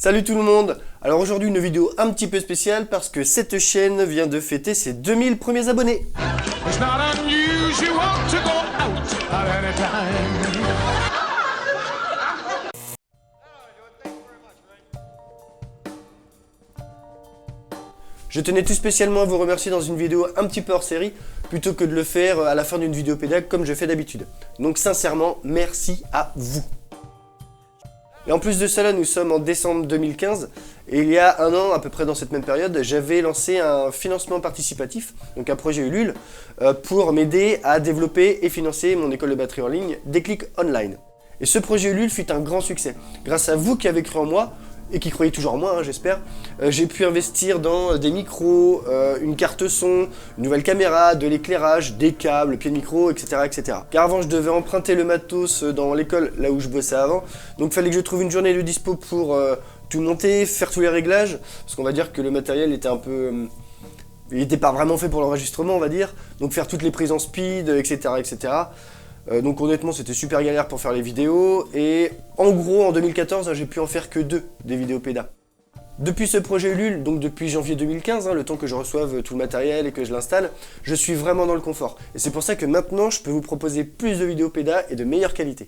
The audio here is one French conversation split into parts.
Salut tout le monde! Alors aujourd'hui une vidéo un petit peu spéciale parce que cette chaîne vient de fêter ses 2000 premiers abonnés. Je tenais tout spécialement à vous remercier dans une vidéo un petit peu hors série, plutôt que de le faire à la fin d'une vidéo pédagogique comme je fais d'habitude. Donc sincèrement, merci à vous. Et en plus de cela, nous sommes en décembre 2015, et il y a un an, à peu près dans cette même période, j'avais lancé un financement participatif, donc un projet Ulule, pour m'aider à développer et financer mon école de batterie en ligne, Déclic Online. Et ce projet Ulule fut un grand succès. Grâce à vous qui avez cru en moi, et qui croyez toujours en moi, j'espère, j'ai pu investir dans des micros, une carte son, une nouvelle caméra, de l'éclairage, des câbles, pieds de micro, etc., etc. Car avant, je devais emprunter le matos dans l'école, là où je bossais avant, donc il fallait que je trouve une journée de dispo pour tout monter, faire tous les réglages, parce qu'on va dire que le matériel était un peu... il n'était pas vraiment fait pour l'enregistrement, on va dire, donc faire toutes les prises en speed, etc., etc. Donc honnêtement c'était super galère pour faire les vidéos et en gros en 2014 j'ai pu en faire que 2 des vidéos pédas. Depuis ce projet Ulule, donc depuis janvier 2015, le temps que je reçoive tout le matériel et que je l'installe, je suis vraiment dans le confort. Et c'est pour ça que maintenant je peux vous proposer plus de vidéos pédas et de meilleure qualité.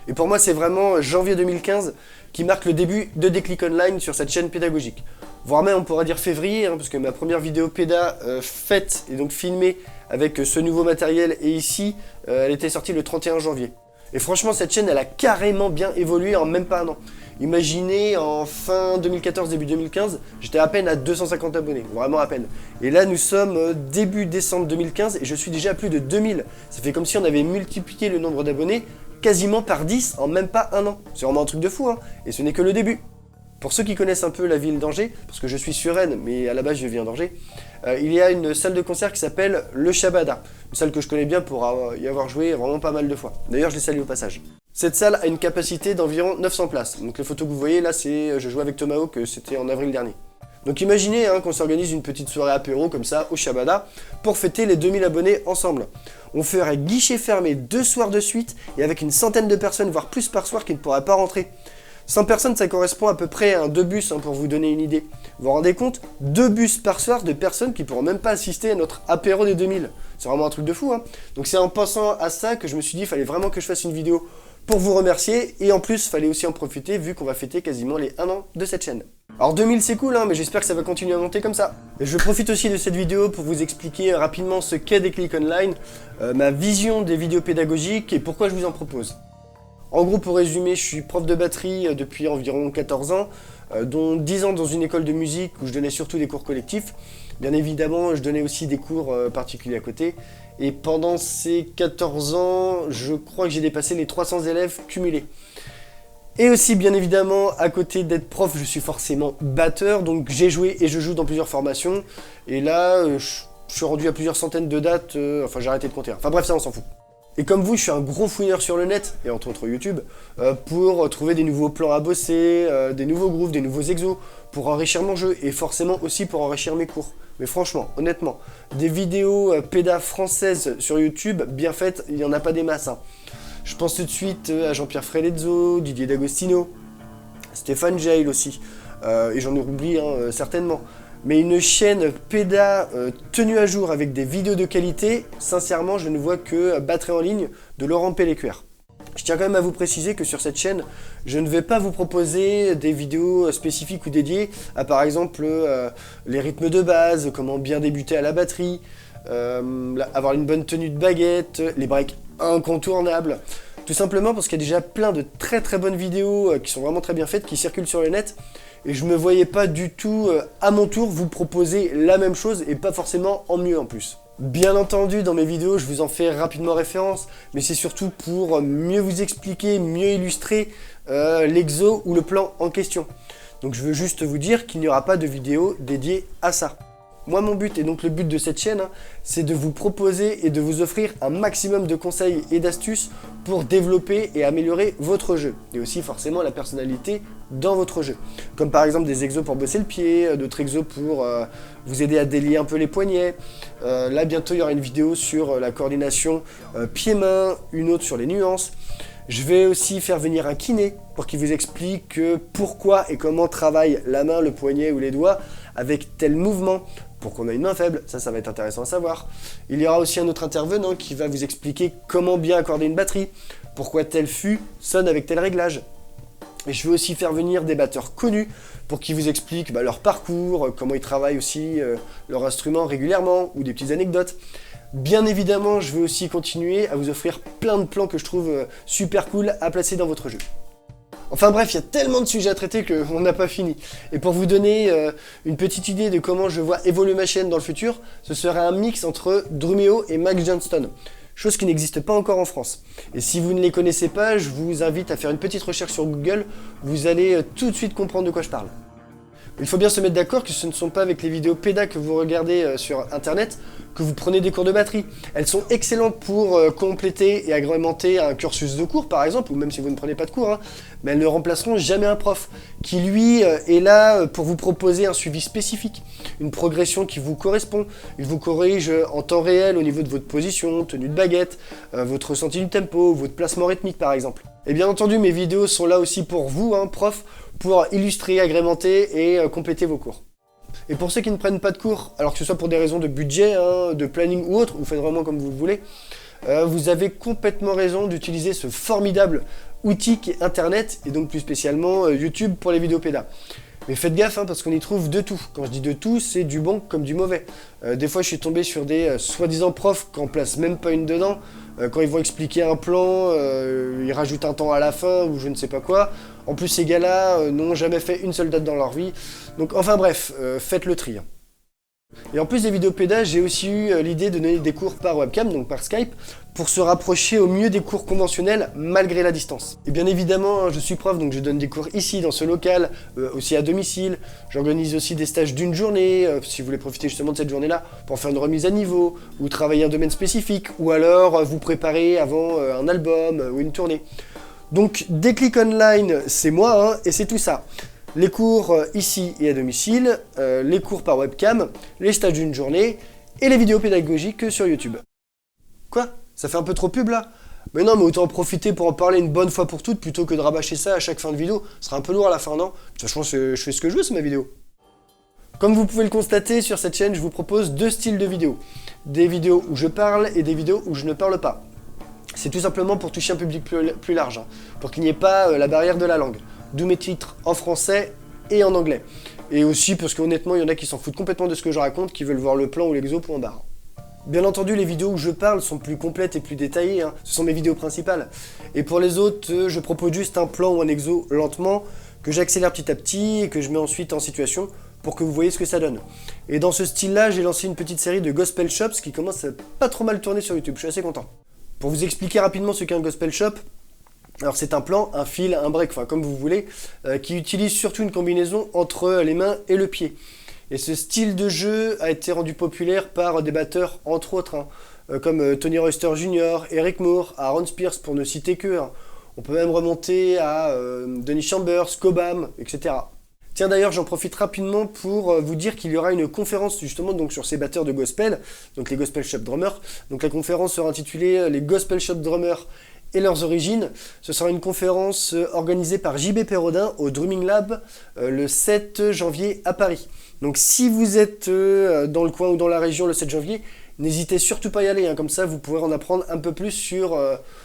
Et pour moi c'est vraiment janvier 2015 qui marque le début de Déclic Online sur cette chaîne pédagogique. Voire même on pourra dire février, parce que ma première vidéo péda faite et donc filmée avec ce nouveau matériel et ici, elle était sortie le 31 janvier. Et franchement cette chaîne elle a carrément bien évolué en même pas un an. Imaginez en fin 2014, début 2015, j'étais à peine à 250 abonnés, vraiment à peine. Et là nous sommes début décembre 2015 et je suis déjà à plus de 2000. Ça fait comme si on avait multiplié le nombre d'abonnés quasiment par 10 en même pas un an. C'est vraiment un truc de fou, et ce n'est que le début. Pour ceux qui connaissent un peu la ville d'Angers, parce que je suis sur Rennes, mais à la base je viens d'Angers, il y a une salle de concert qui s'appelle le Shabada. Une salle que je connais bien pour y avoir joué vraiment pas mal de fois. D'ailleurs je les salue au passage. Cette salle a une capacité d'environ 900 places. Donc les photos que vous voyez là, c'est je jouais avec Tomahawk, c'était en avril dernier. Donc imaginez qu'on s'organise une petite soirée apéro comme ça au Shabada pour fêter les 2000 abonnés ensemble. On ferait guichet fermé 2 soirs de suite et avec une centaine de personnes, voire plus par soir qui ne pourraient pas rentrer. 100 personnes, ça correspond à peu près à 2 bus pour vous donner une idée. Vous vous rendez compte? 2 bus par soir de personnes qui ne pourront même pas assister à notre apéro des 2000. C'est vraiment un truc de fou. Donc c'est en pensant à ça que je me suis dit qu'il fallait vraiment que je fasse une vidéo pour vous remercier. Et en plus, il fallait aussi en profiter vu qu'on va fêter quasiment les 1 an de cette chaîne. Alors 2000 c'est cool, mais j'espère que ça va continuer à monter comme ça. Et je profite aussi de cette vidéo pour vous expliquer rapidement ce qu'est Déclic Online, ma vision des vidéos pédagogiques et pourquoi je vous en propose. En gros, pour résumer, je suis prof de batterie depuis environ 14 ans, dont 10 ans dans une école de musique où je donnais surtout des cours collectifs. Bien évidemment, je donnais aussi des cours particuliers à côté. Et pendant ces 14 ans, je crois que j'ai dépassé les 300 élèves cumulés. Et aussi, bien évidemment, à côté d'être prof, je suis forcément batteur, donc j'ai joué et je joue dans plusieurs formations. Et là, je suis rendu à plusieurs centaines de dates, enfin j'ai arrêté de compter. Enfin bref, ça on s'en fout. Et comme vous, je suis un gros fouilleur sur le net, et entre autres YouTube, pour trouver des nouveaux plans à bosser, des nouveaux grooves, des nouveaux exos, pour enrichir mon jeu, et forcément aussi pour enrichir mes cours. Mais franchement, honnêtement, des vidéos pédas françaises sur YouTube, bien faites, il n'y en a pas des masses. Je pense tout de suite à Jean-Pierre Frelezzo, Didier D'Agostino, Stéphane Jail aussi, et j'en oublie certainement. Mais une chaîne péda tenue à jour avec des vidéos de qualité, sincèrement, je ne vois que Batterie en ligne de Laurent Pellécuère. Je tiens quand même à vous préciser que sur cette chaîne, je ne vais pas vous proposer des vidéos spécifiques ou dédiées à par exemple les rythmes de base, comment bien débuter à la batterie, avoir une bonne tenue de baguette, les breaks incontournables. Tout simplement parce qu'il y a déjà plein de très bonnes vidéos qui sont vraiment très bien faites, qui circulent sur le net. Et je me voyais pas du tout, à mon tour, vous proposer la même chose et pas forcément en mieux en plus. Bien entendu, dans mes vidéos, je vous en fais rapidement référence, mais c'est surtout pour mieux vous expliquer, mieux illustrer l'exo ou le plan en question. Donc je veux juste vous dire qu'il n'y aura pas de vidéo dédiée à ça. Moi, mon but, et donc le but de cette chaîne, c'est de vous proposer et de vous offrir un maximum de conseils et d'astuces pour développer et améliorer votre jeu. Et aussi forcément la personnalité dans votre jeu. Comme par exemple des exos pour bosser le pied, d'autres exos pour vous aider à délier un peu les poignets. Là, bientôt, il y aura une vidéo sur la coordination pied-main, une autre sur les nuances. Je vais aussi faire venir un kiné pour qu'il vous explique pourquoi et comment travaille la main, le poignet ou les doigts avec tel mouvement pour qu'on ait une main faible. Ça va être intéressant à savoir. Il y aura aussi un autre intervenant qui va vous expliquer comment bien accorder une batterie, pourquoi tel fût sonne avec tel réglage. Et je vais aussi faire venir des batteurs connus pour qu'ils vous expliquent leur parcours, comment ils travaillent aussi leur instrument régulièrement ou des petites anecdotes. Bien évidemment, je vais aussi continuer à vous offrir plein de plans que je trouve super cool à placer dans votre jeu. Enfin bref, il y a tellement de sujets à traiter qu'on n'a pas fini. Et pour vous donner une petite idée de comment je vois évoluer ma chaîne dans le futur, ce sera un mix entre Drumeo et Max Johnston. Chose qui n'existe pas encore en France. Et si vous ne les connaissez pas, je vous invite à faire une petite recherche sur Google, vous allez tout de suite comprendre de quoi je parle. Il faut bien se mettre d'accord que ce ne sont pas avec les vidéos pédas que vous regardez sur internet que vous prenez des cours de batterie. Elles sont excellentes pour compléter et agrémenter un cursus de cours par exemple, ou même si vous ne prenez pas de cours, hein, mais elles ne remplaceront jamais un prof qui lui est là pour vous proposer un suivi spécifique, une progression qui vous correspond. Il vous corrige en temps réel au niveau de votre position, tenue de baguette, votre ressenti du tempo, votre placement rythmique par exemple. Et bien entendu, mes vidéos sont là aussi pour vous, prof, pour illustrer, agrémenter et compléter vos cours. Et pour ceux qui ne prennent pas de cours, alors que ce soit pour des raisons de budget, de planning ou autre, vous faites vraiment comme vous le voulez, vous avez complètement raison d'utiliser ce formidable outil qui est Internet, et donc plus spécialement YouTube pour les vidéos pédas. Mais faites gaffe, parce qu'on y trouve de tout. Quand je dis de tout, c'est du bon comme du mauvais. Des fois, je suis tombé sur des soi-disant profs qui en placent même pas une dedans. Quand ils vont expliquer un plan, ils rajoutent un temps à la fin ou je ne sais pas quoi. En plus, ces gars-là n'ont jamais fait une seule date dans leur vie. Donc, enfin bref, faites le tri. Et en plus des vidéos pédas, j'ai aussi eu l'idée de donner des cours par webcam, donc par Skype, pour se rapprocher au mieux des cours conventionnels malgré la distance. Et bien évidemment, je suis prof, donc je donne des cours ici, dans ce local, aussi à domicile. J'organise aussi des stages d'une journée, si vous voulez profiter justement de cette journée-là, pour faire une remise à niveau, ou travailler un domaine spécifique, ou alors vous préparer avant un album ou une tournée. Donc Déclic Online, c'est moi, et c'est tout ça. Les cours ici et à domicile, les cours par webcam, les stages d'une journée et les vidéos pédagogiques sur YouTube. Quoi? Ça fait un peu trop pub là? Mais non, mais autant en profiter pour en parler une bonne fois pour toutes plutôt que de rabâcher ça à chaque fin de vidéo. Ce sera un peu lourd à la fin, non? De toute façon, je fais ce que je veux, c'est ma vidéo. Comme vous pouvez le constater, sur cette chaîne, je vous propose deux styles de vidéos. Des vidéos où je parle et des vidéos où je ne parle pas. C'est tout simplement pour toucher un public plus large, pour qu'il n'y ait pas la barrière de la langue. D'où mes titres en français et en anglais. Et aussi parce qu'honnêtement, il y en a qui s'en foutent complètement de ce que je raconte, qui veulent voir le plan ou l'exo point barre. Bien entendu, les vidéos où je parle sont plus complètes et plus détaillées, ce sont mes vidéos principales. Et pour les autres, je propose juste un plan ou un exo lentement, que j'accélère petit à petit et que je mets ensuite en situation pour que vous voyez ce que ça donne. Et dans ce style-là, j'ai lancé une petite série de Gospel Shops qui commence à pas trop mal tourner sur YouTube, je suis assez content. Pour vous expliquer rapidement ce qu'est un Gospel Shop, alors c'est un plan, un fil, un break, enfin comme vous voulez, qui utilise surtout une combinaison entre les mains et le pied. Et ce style de jeu a été rendu populaire par des batteurs entre autres, comme Tony Royster Jr., Eric Moore, Aaron Spears pour ne citer que. On peut même remonter à Dennis Chambers, Cobham, etc. Tiens d'ailleurs, j'en profite rapidement pour vous dire qu'il y aura une conférence justement donc, sur ces batteurs de gospel, donc les Gospel Shop Drummers. Donc la conférence sera intitulée les Gospel Shop Drummers et leurs origines. Ce sera une conférence organisée par JB Perrodin au Drumming Lab le 7 janvier à Paris. Donc si vous êtes dans le coin ou dans la région le 7 janvier, n'hésitez surtout pas à y aller, comme ça vous pourrez en apprendre un peu plus sur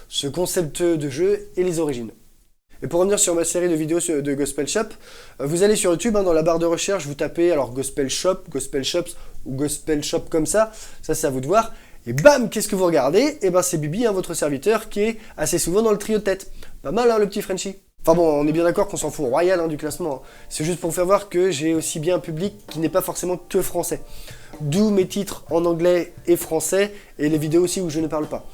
ce concept de jeu et les origines. Et pour revenir sur ma série de vidéos de Gospel Shop, vous allez sur YouTube, dans la barre de recherche, vous tapez alors Gospel Shop, Gospel Shops ou Gospel Shop comme ça c'est à vous de voir. Et bam, qu'est-ce que vous regardez? Et ben c'est Bibi, votre serviteur, qui est assez souvent dans le trio de tête. Pas mal, le petit Frenchie. Enfin bon, on est bien d'accord qu'on s'en fout royal du classement. C'est juste pour vous faire voir que j'ai aussi bien un public qui n'est pas forcément que français. D'où mes titres en anglais et français, et les vidéos aussi où je ne parle pas.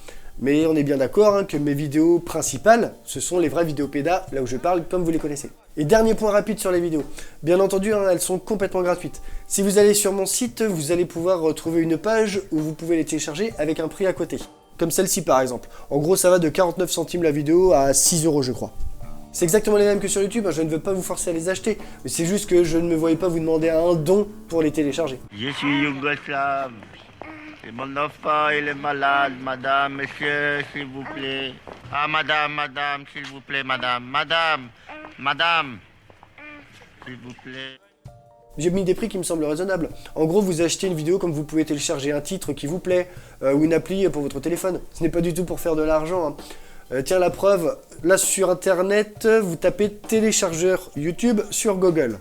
Mais on est bien d'accord que mes vidéos principales, ce sont les vraies vidéos pédas, là où je parle comme vous les connaissez. Et dernier point rapide sur les vidéos. Bien entendu, elles sont complètement gratuites. Si vous allez sur mon site, vous allez pouvoir retrouver une page où vous pouvez les télécharger avec un prix à côté. Comme celle-ci par exemple. En gros, ça va de 49 centimes la vidéo à 6 € je crois. C'est exactement les mêmes que sur YouTube, je ne veux pas vous forcer à les acheter, mais c'est juste que je ne me voyais pas vous demander un don pour les télécharger. Je suis Yougoslave. Et mon enfant, il est malade, madame, monsieur, s'il vous plaît. Ah, madame, s'il vous plaît, madame, s'il vous plaît. J'ai mis des prix qui me semblent raisonnables. En gros, vous achetez une vidéo comme vous pouvez télécharger un titre qui vous plaît, ou une appli pour votre téléphone. Ce n'est pas du tout pour faire de l'argent, hein. Tiens, la preuve, là sur internet, vous tapez téléchargeur YouTube sur Google.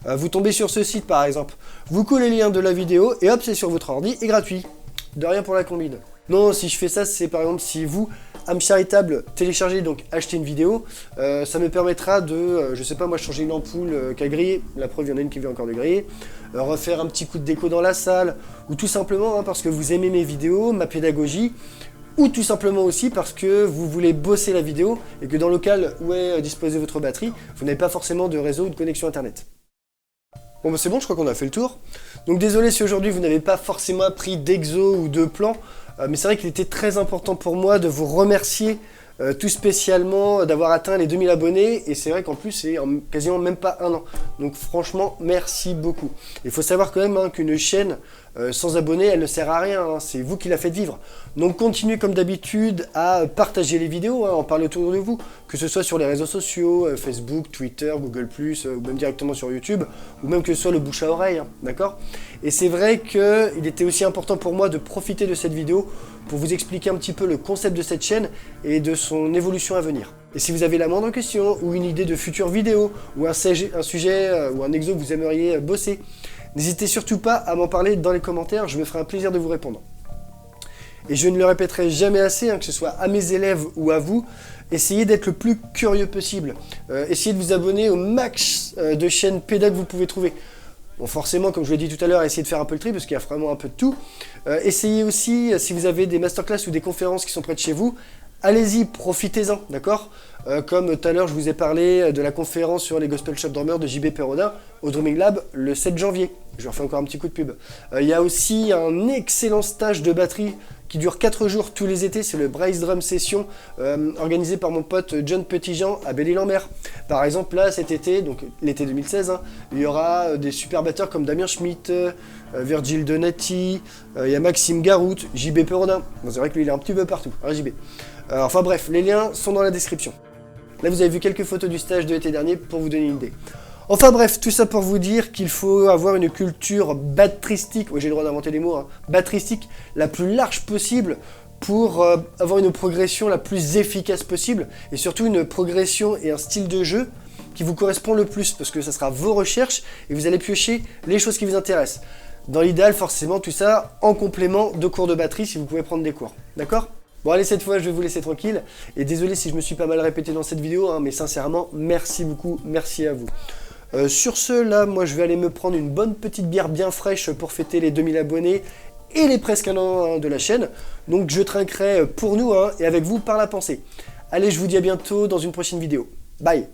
Vous tombez sur ce site par exemple. Vous collez le lien de la vidéo et hop, c'est sur votre ordi et gratuit. De rien pour la combine. Non, si je fais ça, c'est par exemple si vous, âme charitable, téléchargez, donc achetez une vidéo, ça me permettra de, je sais pas moi, changer une ampoule qui a grillé, la preuve, il y en a une qui vient encore de griller, refaire un petit coup de déco dans la salle, ou tout simplement parce que vous aimez mes vidéos, ma pédagogie, ou tout simplement aussi parce que vous voulez bosser la vidéo et que dans le local où est disposée votre batterie, vous n'avez pas forcément de réseau ou de connexion internet. Bon bah c'est bon, je crois qu'on a fait le tour. Donc désolé si aujourd'hui vous n'avez pas forcément appris d'exo ou de plan, mais c'est vrai qu'il était très important pour moi de vous remercier tout spécialement d'avoir atteint les 2000 abonnés, et c'est vrai qu'en plus c'est quasiment même pas un an. Donc franchement, merci beaucoup. Il faut savoir quand même qu'une chaîne sans abonnés, elle ne sert à rien, hein. C'est vous qui la faites vivre. Donc continuez comme d'habitude à partager les vidéos, en parler autour de vous, que ce soit sur les réseaux sociaux, Facebook, Twitter, Google+, ou même directement sur YouTube, ou même que ce soit le bouche à oreille, d'accord? Et c'est vrai qu'il était aussi important pour moi de profiter de cette vidéo pour vous expliquer un petit peu le concept de cette chaîne et de son évolution à venir. Et si vous avez la moindre question, ou une idée de future vidéo, ou un sujet ou un exo que vous aimeriez bosser, n'hésitez surtout pas à m'en parler dans les commentaires, je me ferai un plaisir de vous répondre. Et je ne le répéterai jamais assez, que ce soit à mes élèves ou à vous, essayez d'être le plus curieux possible. Essayez de vous abonner au max de chaînes pédas que vous pouvez trouver. Bon, forcément, comme je vous l'ai dit tout à l'heure, essayez de faire un peu le tri, parce qu'il y a vraiment un peu de tout. Essayez aussi, si vous avez des masterclass ou des conférences qui sont près de chez vous, allez-y, profitez-en, d'accord? Comme tout à l'heure, je vous ai parlé de la conférence sur les Gospel Shop Drummers de JB Perrodin au Drumming Lab le 7 janvier. Je leur fais encore un petit coup de pub. Il y a aussi un excellent stage de batterie qui dure 4 jours tous les étés, c'est le Brace Drum Session organisé par mon pote John Petitjean à Belle-Île-en-Mer. Par exemple, là, cet été, donc l'été 2016, il y aura des super batteurs comme Damien Schmitt, Virgil Donati, il y a Maxime Garout, JB Perrodin. Bon, c'est vrai que lui, il est un petit peu partout, hein, JB. Enfin bref, les liens sont dans la description. Là, vous avez vu quelques photos du stage de l'été dernier pour vous donner une idée. Enfin bref, tout ça pour vous dire qu'il faut avoir une culture batteristique, oui j'ai le droit d'inventer des mots, batteristique la plus large possible pour avoir une progression la plus efficace possible, et surtout une progression et un style de jeu qui vous correspond le plus, parce que ça sera vos recherches et vous allez piocher les choses qui vous intéressent. Dans l'idéal, forcément, tout ça en complément de cours de batterie si vous pouvez prendre des cours, d'accord ? Bon allez, cette fois je vais vous laisser tranquille, et désolé si je me suis pas mal répété dans cette vidéo, mais sincèrement, merci beaucoup, merci à vous. Sur ce, là, moi je vais aller me prendre une bonne petite bière bien fraîche pour fêter les 2000 abonnés et les presque un an de la chaîne. Donc je trinquerai pour nous et avec vous par la pensée. Allez, je vous dis à bientôt dans une prochaine vidéo. Bye!